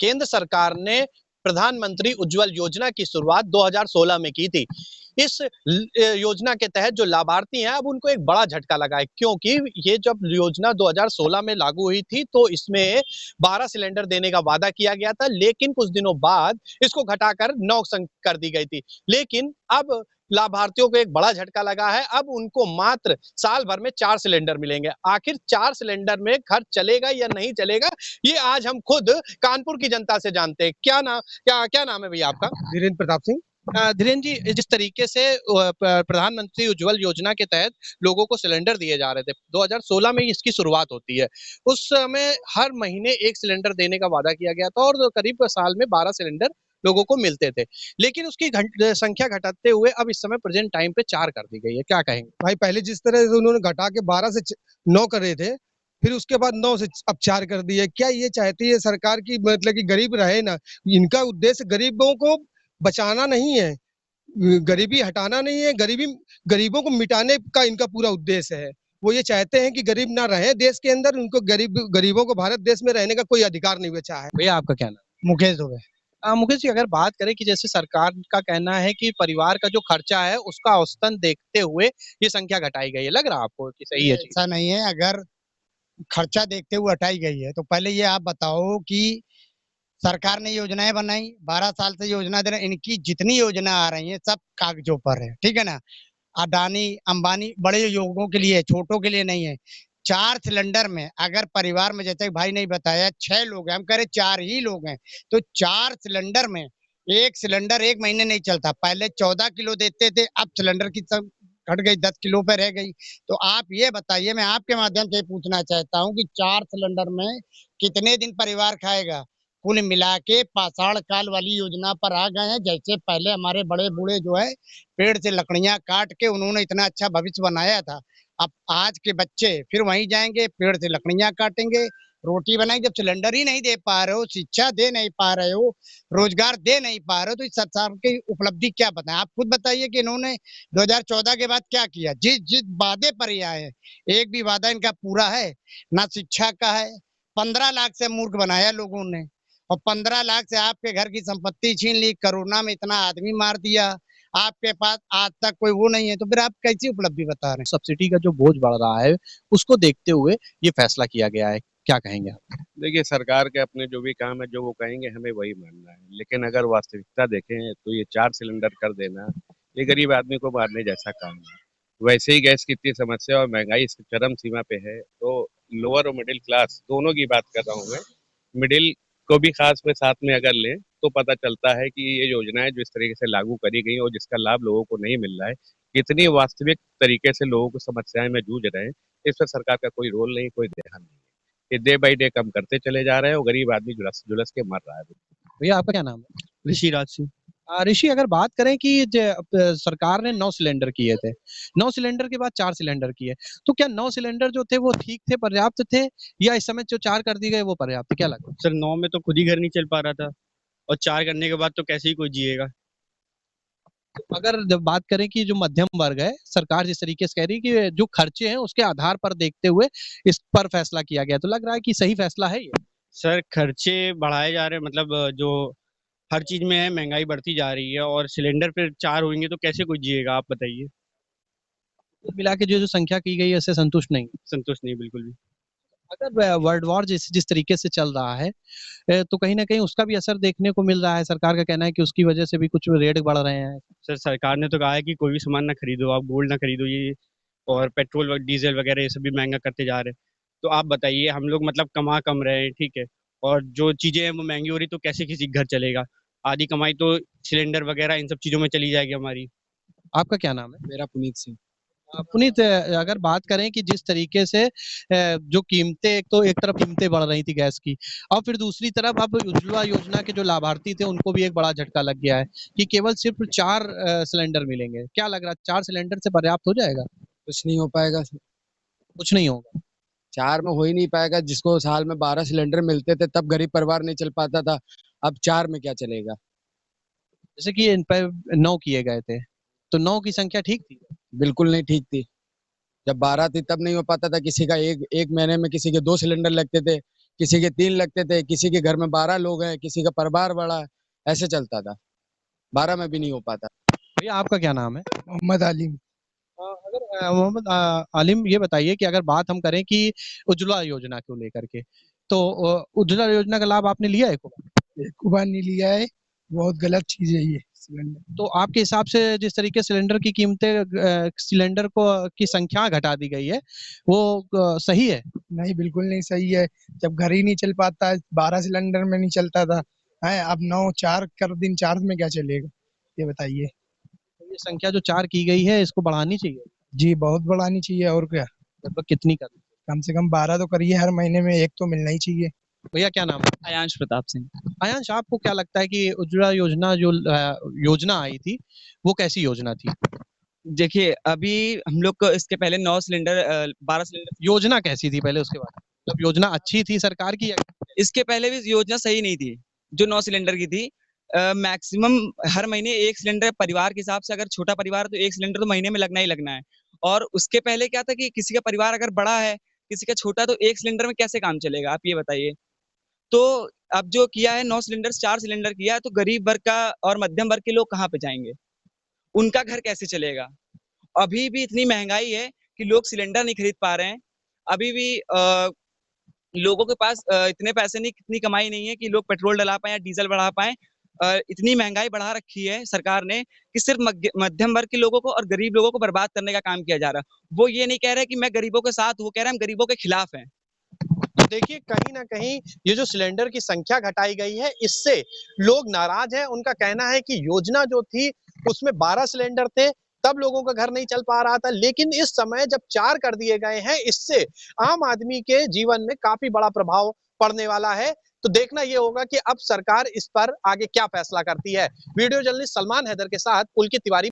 केंद्र सरकार ने प्रधानमंत्री उज्जवल योजना की शुरुआत 2016 में की थी। इस योजना के तहत जो लाभार्थी हैं अब उनको एक बड़ा झटका लगा है, क्योंकि ये जब योजना 2016 में लागू हुई थी तो इसमें 12 सिलेंडर देने का वादा किया गया था, लेकिन कुछ दिनों बाद इसको घटाकर 9 कर दी गई थी। लेकिन अब लाभार्थियों को एक बड़ा झटका लगा है। अब उनको मात्र साल भर में 4 सिलेंडर मिलेंगे। आखिर 4 सिलेंडर में घर चलेगा या नहीं चलेगा, ये आज हम खुद कानपुर की जनता से जानते हैं। क्या नाम है भैया आपका? धीरेन्द्र प्रताप सिंह। धीरेन्द्र जी, जिस तरीके से प्रधानमंत्री उज्जवल योजना के तहत लोगों को सिलेंडर दिए जा रहे थे, 2016 में इसकी शुरुआत होती है। उस समय हर महीने 1 सिलेंडर देने का वादा किया गया था और करीब साल में 12 सिलेंडर लोगों को मिलते थे। लेकिन उसकी संख्या घटाते हुए अब इस समय प्रेजेंट टाइम पे 4 कर दी गई है। क्या कहेंगे? भाई पहले जिस तरह से उन्होंने घटा के 12 से 9 कर रहे थे, फिर उसके बाद 9 से अब 4 कर दिए। क्या ये चाहती है सरकार की मतलब कि गरीब रहे ना? इनका उद्देश्य गरीबों को बचाना नहीं है, गरीबी हटाना नहीं है, गरीबों को मिटाने का इनका पूरा उद्देश्य है। वो ये चाहते हैं कि गरीब ना रहे देश के अंदर, उनको गरीबों को भारत देश में रहने का कोई अधिकार नहीं बचा है। भैया आपका क्या नाम? मुकेश दुबे। मुकेश जी, अगर बात करें कि जैसे सरकार का कहना है कि परिवार का जो खर्चा है उसका औसतन देखते हुए ये संख्या घटाई गई है, लग रहा है आपको कि सही है? ऐसा नहीं है, अगर खर्चा देखते हुए हटाई गई है तो पहले ये आप बताओ कि सरकार ने योजनाएं बनाई, 12 साल से योजना दे रहे, इनकी जितनी योजना आ रही है सब कागजों पर है, ठीक है ना? अडानी अंबानी बड़े लोगों के लिए, छोटों के लिए नहीं है। 4 सिलेंडर में अगर परिवार में, जैसे भाई ने बताया 6 लोग हैं, हम कह रहे 4 ही लोग हैं, तो 4 सिलेंडर में एक सिलेंडर 1 महीने नहीं चलता। पहले 14 किलो देते थे, अब सिलेंडर की सब घट गई, 10 किलो पे रह गई। तो आप ये बताइए, मैं आपके माध्यम से पूछना चाहता हूँ कि 4 सिलेंडर में कितने दिन परिवार खाएगा? कुल मिला के पाषाण काल वाली योजना पर आ गए हैं। जैसे पहले हमारे बड़े बूढ़े जो है पेड़ से लकड़ियां काट के उन्होंने इतना अच्छा भविष्य बनाया था, अब आज के बच्चे फिर वहीं जाएंगे, पेड़ से लकड़ियां काटेंगे, रोटी बनाएंगे। जब सिलेंडर ही नहीं दे पा रहे हो, शिक्षा दे नहीं पा रहे हो, रोजगार दे नहीं पा रहे हो, तो इस सरकार की उपलब्धि क्या बताएं? आप खुद बताइए कि इन्होंने 2014 के बाद क्या किया? जिस जिस वादे पर ये आए हैं, एक भी वादा इनका पूरा है ना? शिक्षा का है, 15 लाख से मूर्ख बनाया लोगों ने, और 15 लाख से आपके घर की संपत्ति छीन ली, कोरोना में इतना आदमी मार दिया, आपके पास आज तक कोई वो नहीं है, तो फिर आप कैसी उपलब्धि बता रहे हैं? सब्सिडी का जो बोझ बढ़ रहा है उसको देखते हुए ये फैसला किया गया है, क्या कहेंगे आप? देखिए, सरकार के अपने जो भी काम है, जो वो कहेंगे हमें वही मानना है, लेकिन अगर वास्तविकता देखें तो ये 4 सिलेंडर कर देना ये गरीब आदमी को मारने जैसा काम है। वैसे ही गैस की इतनी समस्या और महंगाई इस चरम सीमा पे है, तो लोअर और मिडिल क्लास दोनों की बात कर रहा हूँ मैं। मिडिल को भी खास में साथ में अगर लें तो पता चलता है कि ये योजनाएं जिस तरीके से लागू करी गई और जिसका लाभ लोगों को नहीं मिल रहा है, कितनी वास्तविक तरीके से लोगों को समस्याएं में जूझ रहे हैं, इस पर सरकार का कोई रोल नहीं, कोई ध्यान नहीं है। ये डे बाई डे कम करते चले जा रहे हैं और गरीब आदमी झुलस झुलस के मर रहा है। भैया आपका क्या नाम है? ऋषि राज सिंह। ऋषि, अगर बात करें कि सरकार ने 9 सिलेंडर किए थे, 9 सिलेंडर के बाद 4 सिलेंडर किए, तो क्या 9 सिलेंडर जो थे वो ठीक थे, पर्याप्त थे, या इस समय जो 4 कर दिए गए वो पर्याप्त थे? क्या लगता है? सर 9 में तो खुद ही घर नहीं चल पा रहा था, और 4 करने के बाद तो कैसे ही कोई जिएगा। अगर जब बात करें कि जो मध्यम वर्ग है, सरकार जिस तरीके से कह रही है कि जो खर्चे हैं उसके आधार पर देखते हुए इस पर फैसला किया गया, तो लग रहा है कि सही फैसला है ये? सर खर्चे बढ़ाए जा रहे हैं, मतलब जो हर चीज में है, महंगाई बढ़ती जा रही है, और सिलेंडर फिर 4 होंगे तो कैसे कोई जिएगा, आप बताइए। कुल मिला के जो संख्या की गई है इससे संतुष्ट नहीं? संतुष्ट नहीं बिल्कुल भी। अगर वर्ल्ड वॉर जिस तरीके से चल रहा है, तो कहीं ना कहीं उसका भी असर देखने को मिल रहा है। सरकार का कहना है कि उसकी वजह से भी कुछ रेट बढ़ रहे हैं। सर सरकार ने तो कहा है कि कोई भी सामान ना खरीदो, आप गोल्ड ना खरीदो, ये और पेट्रोल डीजल वगैरह ये सब भी महंगा करते जा रहे हैं। तो आप बताइए, हम लोग मतलब कमा कम रहे हैं, ठीक है, और जो चीजें हैं वो महंगी हो रही, तो कैसे किसी घर चलेगा? आधी कमाई तो सिलेंडर वगैरह इन सब चीजों में चली जाएगी हमारी। आपका क्या नाम है? मेरा पुनीत सिंह। पुनीत, अगर बात करें कि जिस तरीके से जो कीमतें, एक तो एक तरफ कीमतें बढ़ रही थी गैस की, और फिर दूसरी तरफ अब उज्ज्वला योजना के जो लाभार्थी थे उनको भी एक बड़ा झटका लग गया है कि केवल सिर्फ 4 सिलेंडर मिलेंगे। क्या लग रहा है, 4 सिलेंडर से पर्याप्त हो जाएगा? कुछ नहीं हो पाएगा, कुछ नहीं होगा। 4 में हो ही नहीं पाएगा। जिसको साल में 12 सिलेंडर मिलते थे तब गरीब परिवार नहीं चल पाता था, अब 4 में क्या चलेगा? जैसे कि इन पर 9 किए गए थे, तो 9 की संख्या ठीक थी? बिल्कुल नहीं ठीक थी। जब 12 थी तब नहीं हो पाता था, किसी का एक महीने में किसी के 2 सिलेंडर लगते थे, किसी के 3 लगते थे, किसी के घर में 12 लोग हैं, किसी का परिवार बड़ा है, ऐसे चलता था। 12 में भी नहीं हो पाता। भैया आपका क्या नाम है? मोहम्मद आलिम। अगर मोहम्मद आलिम, ये बताइए कि अगर बात हम करें कि उज्ज्वला योजना को लेकर के, तो उज्ज्वला योजना का लाभ आपने लिया है को? एक बार नहीं लिया है, बहुत गलत चीज है ये सिलेंडर। तो आपके हिसाब से जिस तरीके सिलेंडर की कीमतें सिलेंडर को की संख्या घटा दी गई है, वो सही है? नहीं, बिल्कुल नहीं सही है। जब घर ही नहीं चल पाता है, 12 सिलेंडर में नहीं चलता था, है अब 9 4 कर दिन, 4 में क्या चलेगा, ये बताइए। तो ये संख्या जो 4 की गई है, इसको बढ़ानी चाहिए। जी बहुत बढ़ानी चाहिए, और क्या। लगभग कितनी कर? कम से कम 12 तो करिए, हर महीने में एक तो मिलना ही चाहिए। भैया क्या नाम है? आयांश प्रताप सिंह। आयांश, आपको क्या लगता है कि उज्ज्वला योजना जो योजना आई थी, वो कैसी योजना थी? देखिए, अभी हम लोग को इसके पहले 9 सिलेंडर 12 सिलेंडर। योजना कैसी थी पहले, उसके बाद मतलब योजना अच्छी थी सरकार की या? इसके पहले भी योजना सही नहीं थी, जो 9 सिलेंडर की थी। मैक्सिमम हर महीने 1 सिलेंडर, परिवार के हिसाब से अगर छोटा परिवार है तो 1 सिलेंडर तो महीने में लगना ही लगना है। और उसके पहले क्या था कि किसी का परिवार अगर बड़ा है, किसी का छोटा, तो 1 सिलेंडर में कैसे काम चलेगा, आप ये बताइए। तो अब जो किया है 9 सिलेंडर 4 सिलेंडर किया है, तो गरीब वर्ग का और मध्यम वर्ग के लोग कहाँ पे जाएँगे? उनका घर कैसे चलेगा? अभी भी इतनी महँगाई है कि लोग सिलेंडर नहीं खरीद पा रहे हैं। अभी भी लोगों के पास इतने पैसे नहीं, इतनी कमाई नहीं है कि लोग पेट्रोल डला पाएँ या डीज़ल बढ़ा पाएँ। इतनी महँगाई बढ़ा रखी है सरकार ने कि सिर्फ़ मध्यम वर्ग के लोगों को और गरीब लोगों को बर्बाद करने का काम किया जा रहा है। वो ये नहीं कह रहे कि मैं गरीबों के साथ हूँ, वो कह रहे हैं हम गरीबों के खिलाफ हैं। तो देखिए, कहीं न कहीं ये जो सिलेंडर की संख्या घटाई गई है, इससे लोग नाराज़ हैं। उनका कहना है कि योजना जो थी, उसमें 12 सिलेंडर थे, तब लोगों का घर नहीं चल पा रहा था। लेकिन इस समय जब 4 कर दिए गए हैं, इससे आम आदमी के जीवन में काफ़ी बड़ा प्रभाव पड़ने वाला है। तो देखना ये होगा कि अब सरकार इस पर आगे क्या फैसला करती है। वीडियो जर्नलिस्ट सलमान हैदर के साथ पुलकित तिवारी।